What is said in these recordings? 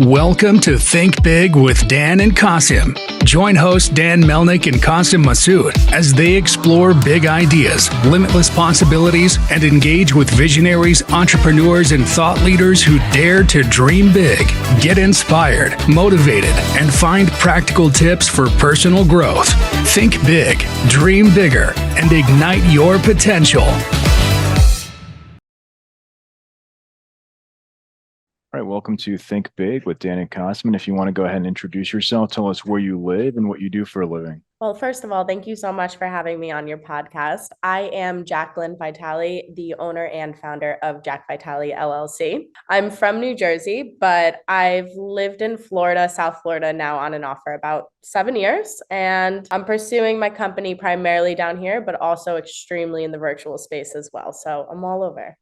Welcome to Think Big with Dan and Qasim. Join hosts Dan Melnick and Qasim Masood as they explore big ideas, limitless possibilities, and engage with visionaries, entrepreneurs, and thought leaders who dare to dream big, get inspired, motivated, and find practical tips for personal growth. Think big, dream bigger, and ignite your potential. All right, welcome to Think Big with Dan and Qasim. And if you want to go ahead and introduce yourself, tell us where you live and what you do for a living. Well, first of all, thank you so much for having me on your podcast. I am Jaclyn Vitale, the owner and founder of JAC VITALE LLC. I'm from New Jersey, but I've lived in Florida, South Florida now on and off for about 7 years. And I'm pursuing my company primarily down here, but also extremely in the virtual space as well. So I'm all over.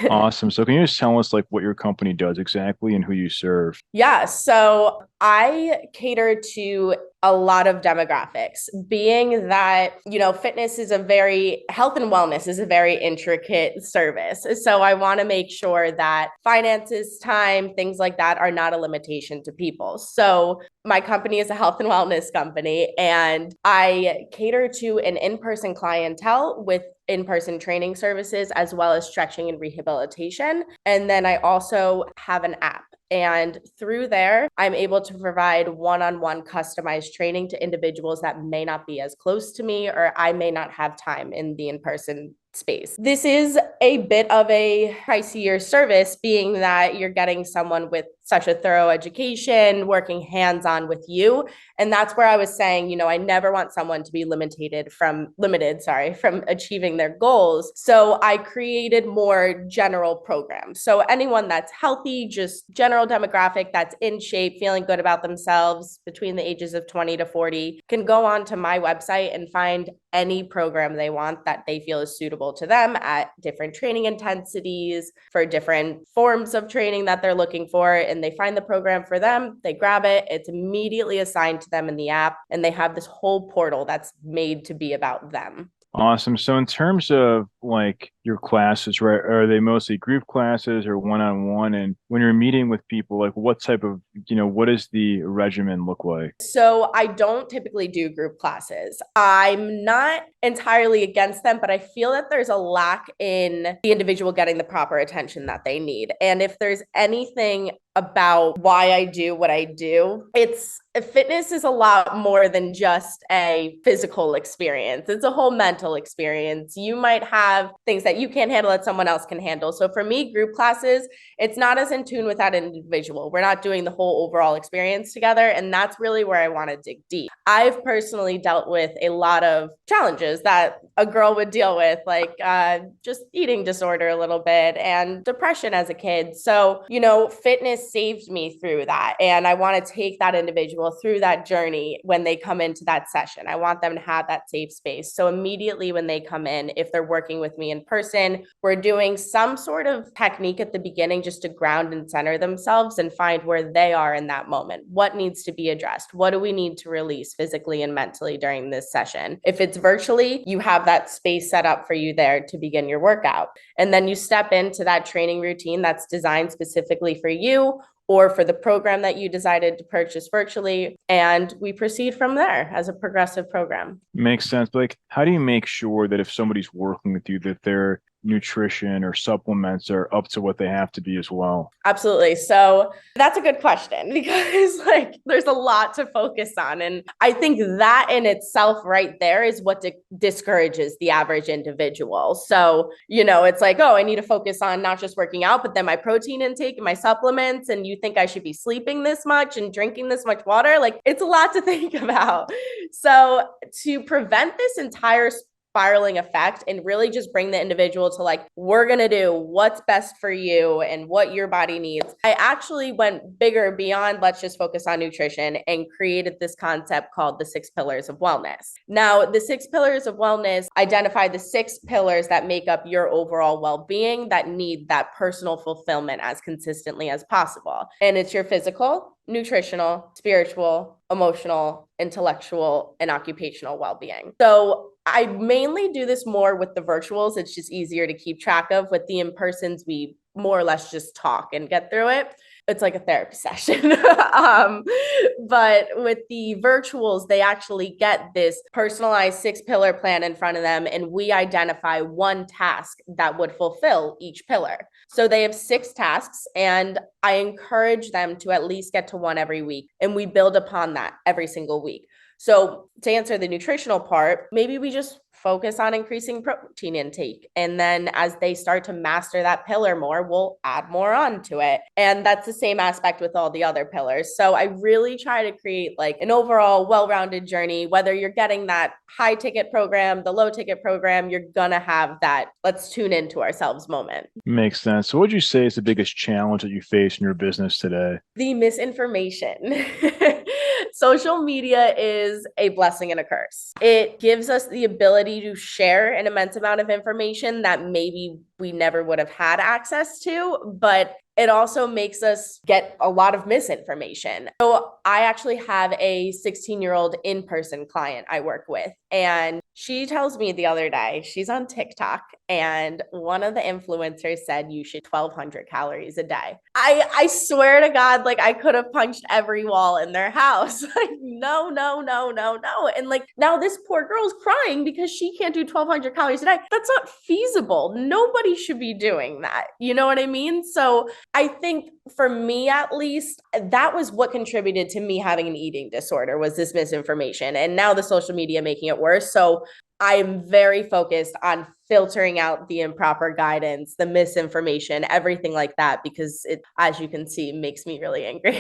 Awesome. So can you just tell us like what your company does exactly and who you serve? Yeah, so I cater to a lot of demographics, being that, fitness is health and wellness is a very intricate service. So I want to make sure that finances, time, things like that are not a limitation to people. So my company is a health and wellness company, and I cater to an in-person clientele with in-person training services, as well as stretching and rehabilitation. And then I also have an app. And through there, I'm able to provide one-on-one customized training to individuals that may not be as close to me, or I may not have time in the in-person space. This is a bit of a pricier service, being that you're getting someone with such a thorough education, working hands-on with you. And that's where I was saying, I never want someone to be limited from achieving their goals. So I created more general programs. So anyone that's healthy, just general demographic that's in shape, feeling good about themselves between the ages of 20 to 40, can go on to my website and find any program they want that they feel is suitable to them at different training intensities for different forms of training that they're looking for. And they find the program for them, they grab it, it's immediately assigned to them in the app, and they have this whole portal that's made to be about them. Awesome. So in terms of like your classes, right, are they mostly group classes or one-on-one? And when you're meeting with people, like what type of, what does the regimen look like? So I don't typically do group classes. I'm not entirely against them, but I feel that there's a lack in the individual getting the proper attention that they need. And if there's anything about why I do what I do, fitness is a lot more than just a physical experience. It's a whole mental experience. You might have things that you can't handle that someone else can handle. So for me, group classes, it's not as in tune with that individual. We're not doing the whole overall experience together. And that's really where I want to dig deep. I've personally dealt with a lot of challenges that a girl would deal with, like just eating disorder a little bit and depression as a kid. So, fitness saved me through that. And I want to take that individual through that journey when they come into that session. I want them to have that safe space. So immediately when they come in, if they're working with me in person, we're doing some sort of technique at the beginning just to ground and center themselves and find where they are in that moment. What needs to be addressed? What do we need to release physically and mentally during this session? If it's virtually, you have that space set up for you there to begin your workout. And then you step into that training routine that's designed specifically for you or for the program that you decided to purchase virtually. And we proceed from there as a progressive program. Makes sense. But like, how do you make sure that if somebody's working with you, that their nutrition or supplements are up to what they have to be as well? Absolutely. So that's a good question, because there's a lot to focus on. And I think that in itself right there is what discourages the average individual. So, it's like, oh, I need to focus on not just working out, but then my protein intake and my supplements. And you think I should be sleeping this much and drinking this much water? Like, it's a lot to think about. So to prevent this entire spiraling effect and really just bring the individual to we're going to do what's best for you and what your body needs, I actually went bigger beyond let's just focus on nutrition and created this concept called the 6 pillars of wellness. Now, the 6 pillars of wellness identify the 6 pillars that make up your overall well-being that need that personal fulfillment as consistently as possible. And it's your physical, nutritional, spiritual, emotional, intellectual, and occupational well-being. So I mainly do this more with the virtuals. It's just easier to keep track of. With the in-persons, we more or less just talk and get through it. it's like a therapy session. But with the virtuals, they actually get this personalized 6-pillar plan in front of them, and we identify one task that would fulfill each pillar. So they have 6 tasks, and I encourage them to at least get to one every week, and we build upon that every single week. So to answer the nutritional part, maybe we just focus on increasing protein intake. And then as they start to master that pillar more, we'll add more onto it. And that's the same aspect with all the other pillars. So I really try to create like an overall well-rounded journey, whether you're getting that high ticket program, the low ticket program, you're gonna have that let's tune into ourselves moment. Makes sense. So what would you say is the biggest challenge that you face in your business today? The misinformation. Social media is a blessing and a curse. It gives us the ability to share an immense amount of information that maybe we never would have had access to, but it also makes us get a lot of misinformation. So I actually have a 16-year-old in-person client I work with, and she tells me the other day, she's on TikTok, and one of the influencers said you should 1,200 calories a day. I swear to God, like I could have punched every wall in their house. Like, no, no, no, no, no. And like now this poor girl's crying because she can't do 1,200 calories a day. That's not feasible. Nobody should be doing that. You know what I mean? So I think for me, at least, that was what contributed to me having an eating disorder was this misinformation. And now the social media making it worse. So I am very focused on filtering out the improper guidance, the misinformation, everything like that, because it, as you can see, makes me really angry.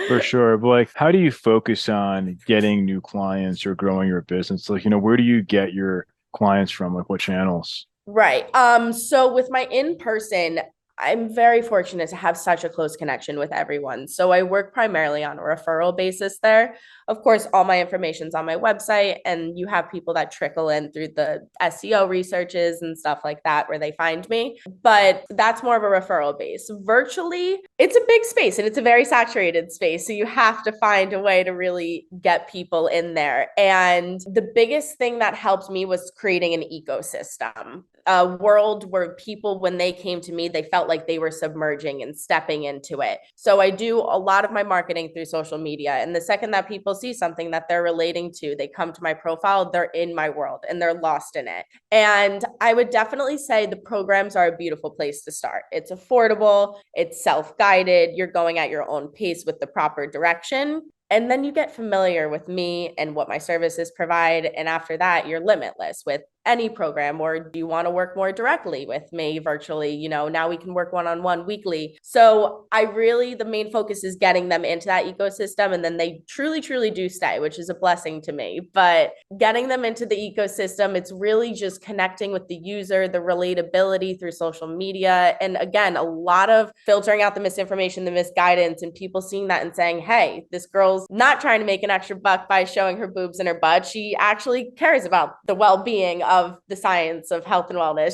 For sure. But like, how do you focus on getting new clients or growing your business? Like, where do you get your clients from? Like what channels? Right. So with my in-person, I'm very fortunate to have such a close connection with everyone. So I work primarily on a referral basis there. Of course, all my information's on my website, and you have people that trickle in through the SEO researches and stuff like that where they find me. But that's more of a referral base. Virtually, it's a big space and it's a very saturated space. So you have to find a way to really get people in there. And the biggest thing that helped me was creating an ecosystem. A world where people, when they came to me, they felt like they were submerging and stepping into it. So I do a lot of my marketing through social media. And the second that people see something that they're relating to, they come to my profile, they're in my world and they're lost in it. And I would definitely say the programs are a beautiful place to start. It's affordable, it's self-guided, you're going at your own pace with the proper direction. And then you get familiar with me and what my services provide. And after that, you're limitless with any program. Or do you want to work more directly with me virtually? Now we can work one-on-one weekly. So the main focus is getting them into that ecosystem. And then they truly, truly do stay, which is a blessing to me. But getting them into the ecosystem, it's really just connecting with the user, the relatability through social media. And again, a lot of filtering out the misinformation, the misguidance, and people seeing that and saying, hey, this girl's not trying to make an extra buck by showing her boobs and her butt. She actually cares about the well-being of the science of health and wellness,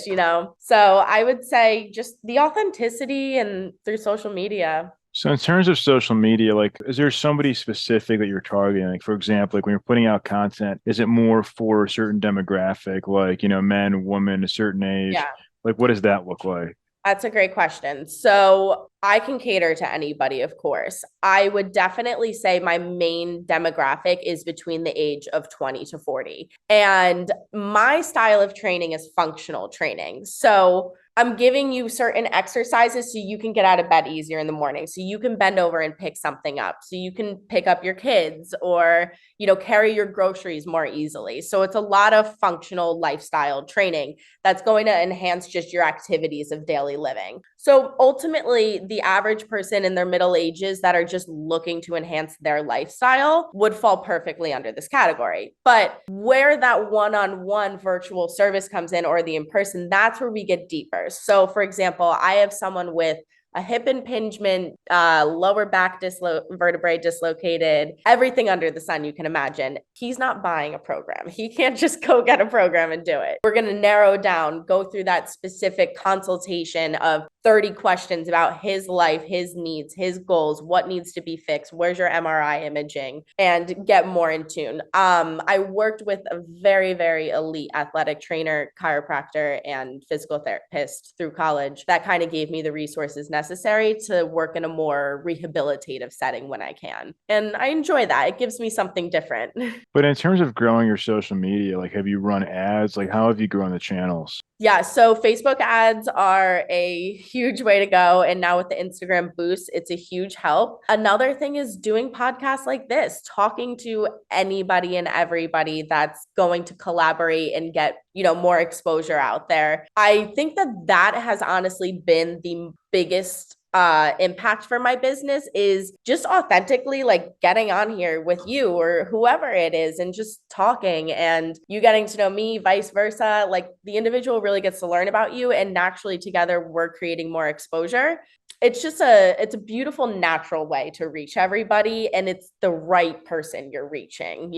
So I would say just the authenticity and through social media. So in terms of social media, like, is there somebody specific that you're targeting? Like, for example, like when you're putting out content, is it more for a certain demographic, like, men, women, a certain age? Yeah. Like, what does that look like? That's a great question. So I can cater to anybody, of course. I would definitely say my main demographic is between the age of 20 to 40. And my style of training is functional training. So I'm giving you certain exercises so you can get out of bed easier in the morning. So you can bend over and pick something up. So you can pick up your kids or, carry your groceries more easily. So it's a lot of functional lifestyle training that's going to enhance just your activities of daily living. So ultimately, the average person in their middle ages that are just looking to enhance their lifestyle would fall perfectly under this category. But where that one-on-one virtual service comes in or the in-person, that's where we get deeper. So for example, I have someone with a hip impingement, lower back vertebrae dislocated, everything under the sun you can imagine. He's not buying a program. He can't just go get a program and do it. We're going to narrow down, go through that specific consultation of 30 questions about his life, his needs, his goals, what needs to be fixed, where's your MRI imaging, and get more in tune. I worked with a very, very elite athletic trainer, chiropractor, and physical therapist through college that kind of gave me the resources necessary to work in a more rehabilitative setting when I can. And I enjoy that. It gives me something different. But in terms of growing your social media, like have you run ads? Like how have you grown the channels? Yeah, so Facebook ads are a huge way to go. And now with the Instagram boost, it's a huge help. Another thing is doing podcasts like this, talking to anybody and everybody that's going to collaborate and get, more exposure out there. I think that has honestly been the biggest impact for my business, is just authentically like getting on here with you or whoever it is and just talking, and you getting to know me, vice versa. Like the individual really gets to learn about you, and naturally together we're creating more exposure. It's a beautiful natural way to reach everybody, and it's the right person you're reaching,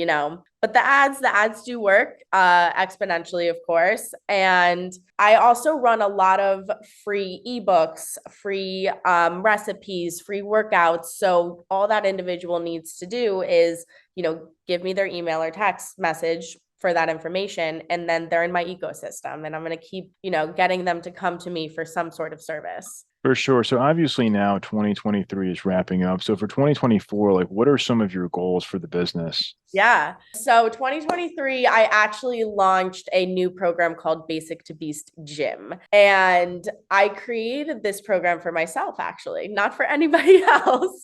but the ads do work exponentially, of course. And I also run a lot of free ebooks, free recipes, free workouts. So all that individual needs to do is, give me their email or text message for that information, and then they're in my ecosystem, and I'm going to keep, getting them to come to me for some sort of service. For sure. So obviously now 2023 is wrapping up. So for 2024, like what are some of your goals for the business? Yeah. So 2023, I actually launched a new program called Basic to Beast Gym. And I created this program for myself, actually, not for anybody else,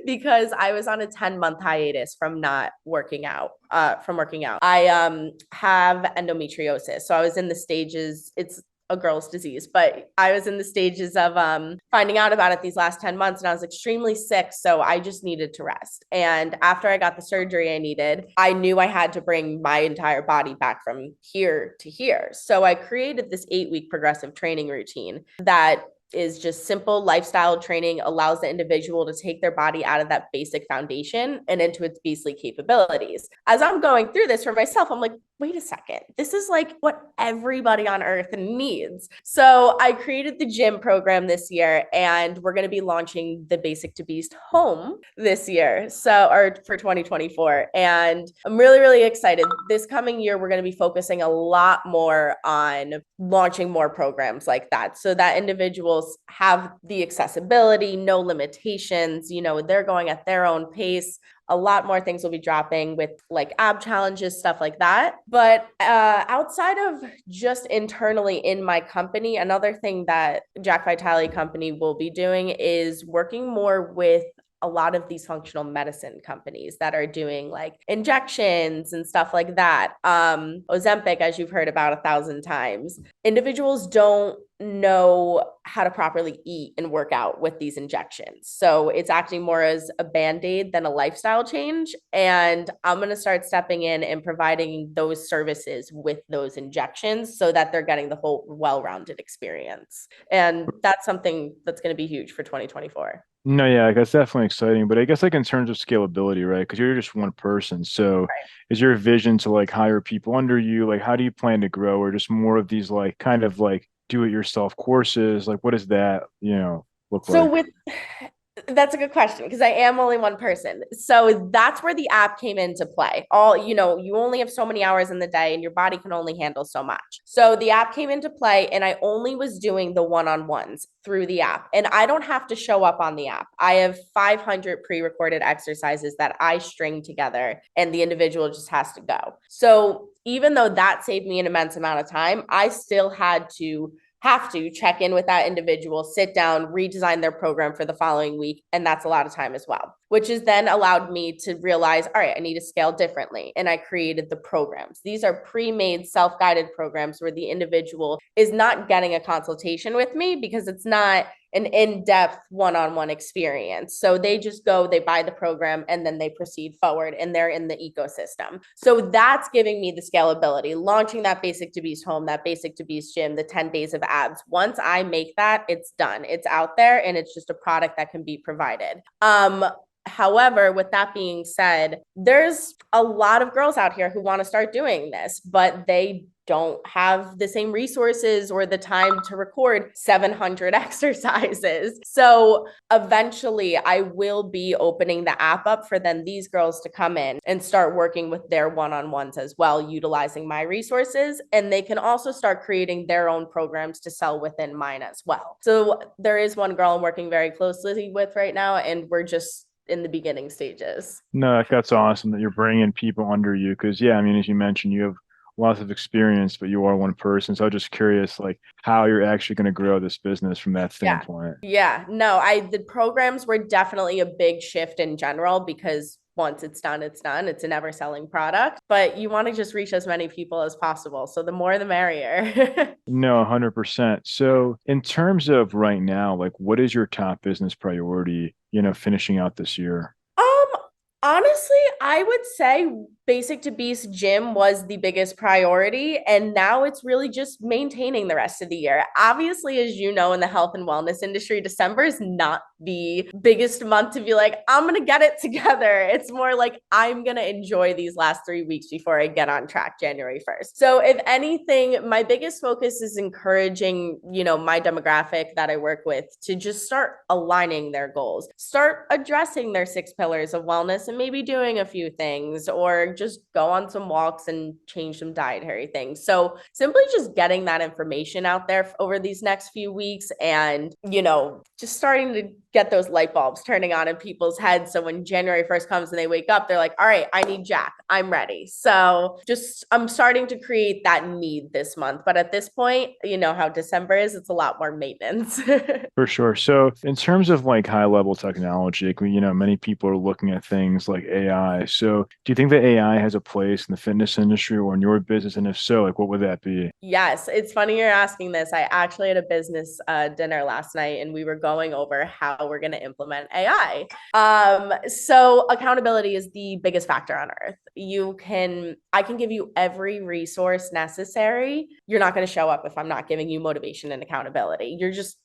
because I was on a 10-month hiatus from not working out, I have endometriosis. So I was in the stages, it's a girl's disease, but I was in the stages of finding out about it these last 10 months, and I was extremely sick. So I just needed to rest. And after I got the surgery I needed, I knew I had to bring my entire body back from here to here. So I created this 8-week progressive training routine that is just simple lifestyle training, allows the individual to take their body out of that basic foundation and into its beastly capabilities. As I'm going through this for myself, I'm like, wait a second, this is like what everybody on earth needs. So I created the gym program this year, and we're going to be launching the Basic to Beast home this year. Or for 2024. And I'm really, really excited. This coming year, we're going to be focusing a lot more on launching more programs like that, so that individuals have the accessibility, no limitations, they're going at their own pace. A lot more things will be dropping with like ab challenges, stuff like that. But outside of just internally in my company, another thing that JAC Vitale company will be doing is working more with a lot of these functional medicine companies that are doing like injections and stuff like that. Ozempic, as you've heard about 1,000 times, individuals don't know how to properly eat and work out with these injections. So it's acting more as a band-aid than a lifestyle change. And I'm going to start stepping in and providing those services with those injections so that they're getting the whole well-rounded experience. And that's something that's going to be huge for 2024. No, yeah, like, that's definitely exciting. But I guess like in terms of scalability, right? Because you're just one person. So is your vision to like hire people under you? Like how do you plan to grow, or just more of these like kind of like do it yourself courses? Like what does that, look like? That's a good question, because I am only one person. So that's where the app came into play. You only have so many hours in the day and your body can only handle so much. So the app came into play, and I only was doing the one-on-ones through the app, and I don't have to show up on the app. I have 500 pre-recorded exercises that I string together, and the individual just has to go. So even though that saved me an immense amount of time, I still have to check in with that individual, sit down, redesign their program for the following week. And that's a lot of time as well, which has then allowed me to realize, all right, I need to scale differently. And I created the programs. These are pre-made self-guided programs where the individual is not getting a consultation with me, because it's not an in-depth one-on-one experience. So they just go, they buy the program, and then they proceed forward, and they're in the ecosystem. So that's giving me the scalability, launching that Basic to Beast home, that Basic to Beast gym, the 10 days of abs. Once I make that, it's done. It's out there, and it's just a product that can be provided. However, with that being said, there's a lot of girls out here who want to start doing this, but they don't have the same resources or the time to record 700 exercises. So eventually I will be opening the app up for then these girls to come in and start working with their one-on-ones as well, utilizing my resources. And they can also start creating their own programs to sell within mine as well. So there is one girl I'm working very closely with right now, and we're just in the beginning stages. No, that's awesome that you're bringing people under you. Because yeah, I mean, as you mentioned, you have lots of experience, but you are one person. So I'm just curious, like how you're actually going to grow this business from that standpoint. Yeah. No, the programs were definitely a big shift in general because once it's done, it's done. It's an ever selling product, but you want to just reach as many people as possible. So the more, the merrier. No, 100%. So in terms of right now, like what is your top business priority, finishing out this year? Honestly, I would say Basic to Beast Gym was the biggest priority. And now it's really just maintaining the rest of the year. Obviously, as you know, in the health and wellness industry, December is not the biggest month to be like, I'm going to get it together. It's more like I'm going to enjoy these last 3 weeks before I get on track January 1st. So if anything, my biggest focus is encouraging, my demographic that I work with to just start aligning their goals, start addressing their 6 pillars of wellness and maybe doing a few things or just go on some walks and change some dietary things. So simply just getting that information out there over these next few weeks and, just starting to get those light bulbs turning on in people's heads. So when January 1st comes and they wake up, they're like, all right, I need JAC. I'm ready. So I'm starting to create that need this month. But at this point, you know how December is, it's a lot more maintenance. For sure. So in terms of like high level technology, like, many people are looking at things like AI. So do you think that AI has a place in the fitness industry or in your business? And if so, like what would that be? Yes, it's funny you're asking this. I actually had a business dinner last night and we were going over how we're going to implement AI. So accountability is the biggest factor on earth. I can give you every resource necessary. You're not going to show up if I'm not giving you motivation and accountability.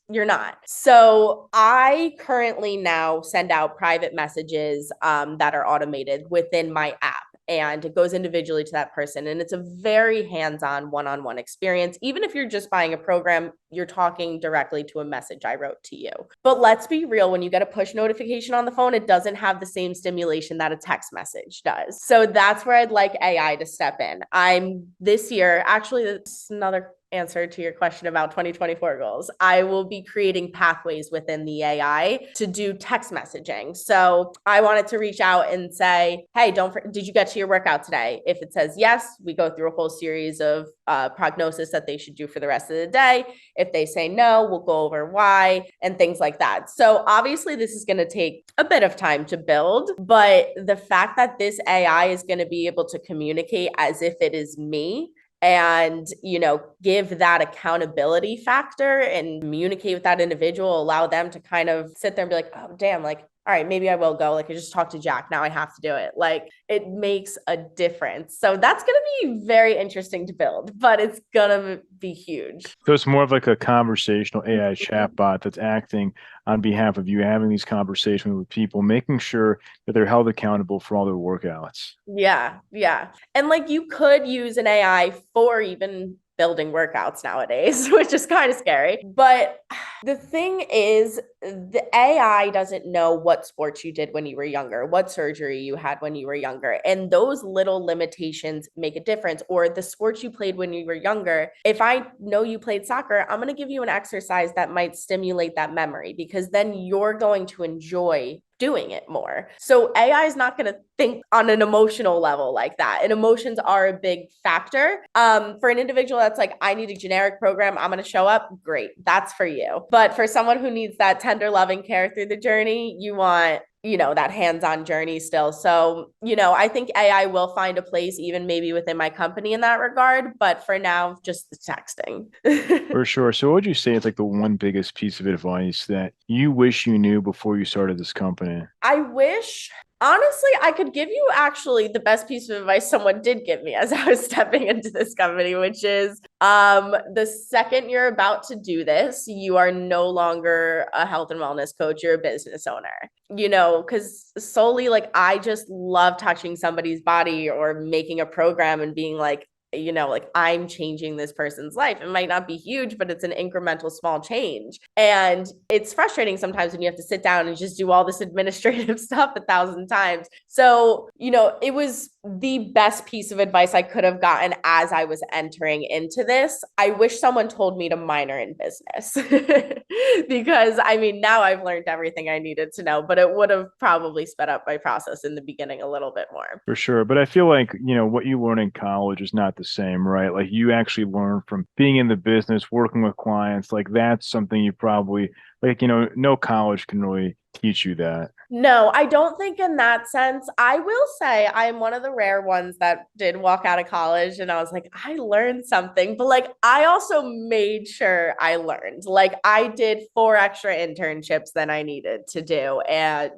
You're not. So I currently now send out private messages that are automated within my app. And it goes individually to that person. And it's a very hands-on one-on-one experience. Even if you're just buying a program, you're talking directly to a message I wrote to you. But let's be real, when you get a push notification on the phone, it doesn't have the same stimulation that a text message does. So that's where I'd like AI to step in. This year, actually, that's another answer to your question about 2024 goals. I will be creating pathways within the AI to do text messaging. So I wanted to reach out and say, hey, did you get to your workout today? If it says yes, we go through a whole series of prognosis that they should do for the rest of the day. If they say no, we'll go over why and things like that. So obviously this is going to take a bit of time to build, but the fact that this AI is going to be able to communicate as if it is me and, give that accountability factor and communicate with that individual, allow them to kind of sit there and be like, oh, damn, like, all right, maybe I will go. Like, I just talked to Jack. Now I have to do it. Like, it makes a difference. So that's going to be very interesting to build, but it's going to be huge. So it's more of like a conversational AI chatbot that's acting on behalf of you, having these conversations with people, making sure that they're held accountable for all their workouts. Yeah. Yeah. And like you could use an AI for even building workouts nowadays, which is kind of scary. But the thing is, the AI doesn't know what sports you did when you were younger, what surgery you had when you were younger. And those little limitations make a difference. Or the sports you played when you were younger. If I know you played soccer, I'm going to give you an exercise that might stimulate that memory because then you're going to enjoy doing it more. So AI is not going to think on an emotional level like that. And emotions are a big factor. For an individual that's like, I need a generic program, I'm going to show up. Great. That's for you. But for someone who needs that tender loving care through the journey, you want that hands-on journey still. So, I think AI will find a place even maybe within my company in that regard. But for now, just the texting. For sure. So what would you say is like the one biggest piece of advice that you wish you knew before you started this company? I wish Honestly, I could give you actually the best piece of advice someone did give me as I was stepping into this company, which is the second you're about to do this, you are no longer a health and wellness coach, you're a business owner. Because solely like I just love touching somebody's body or making a program and being like, like I'm changing this person's life. It might not be huge, but it's an incremental small change. And it's frustrating sometimes when you have to sit down and just do all this administrative stuff 1,000 times. So, it was the best piece of advice I could have gotten as I was entering into this. I wish someone told me to minor in business because now I've learned everything I needed to know, but it would have probably sped up my process in the beginning a little bit more. For sure. But I feel like, what you learn in college is not the same, right? Like you actually learn from being in the business, working with clients. Like that's something you probably, like, no college can really teach you that. No, I don't think in that sense. I will say I'm one of the rare ones that did walk out of college and I was like, I learned something, but like I also made sure I learned. Like I did 4 extra internships than I needed to do. And,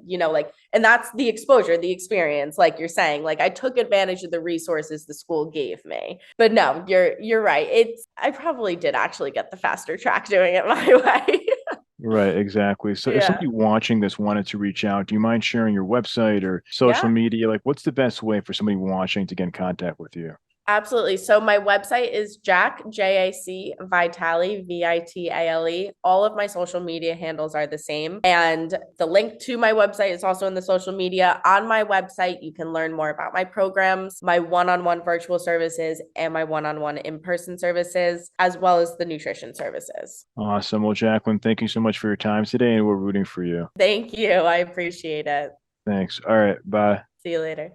and that's the exposure, the experience, like you're saying. Like I took advantage of the resources the school gave me. But no, you're right. I probably did actually get the faster track doing it my way. Right, exactly. So if Yeah. somebody watching this wanted to reach out, do you mind sharing your website or social Yeah. media? Like what's the best way for somebody watching to get in contact with you? Absolutely. So my website is JAC, JAC Vitale, VITALE. All of my social media handles are the same. And the link to my website is also in the social media. On my website, you can learn more about my programs, my one-on-one virtual services, and my one-on-one in-person services, as well as the nutrition services. Awesome. Well, Jaclyn, thank you so much for your time today, and we're rooting for you. Thank you. I appreciate it. Thanks. All right. Bye. See you later.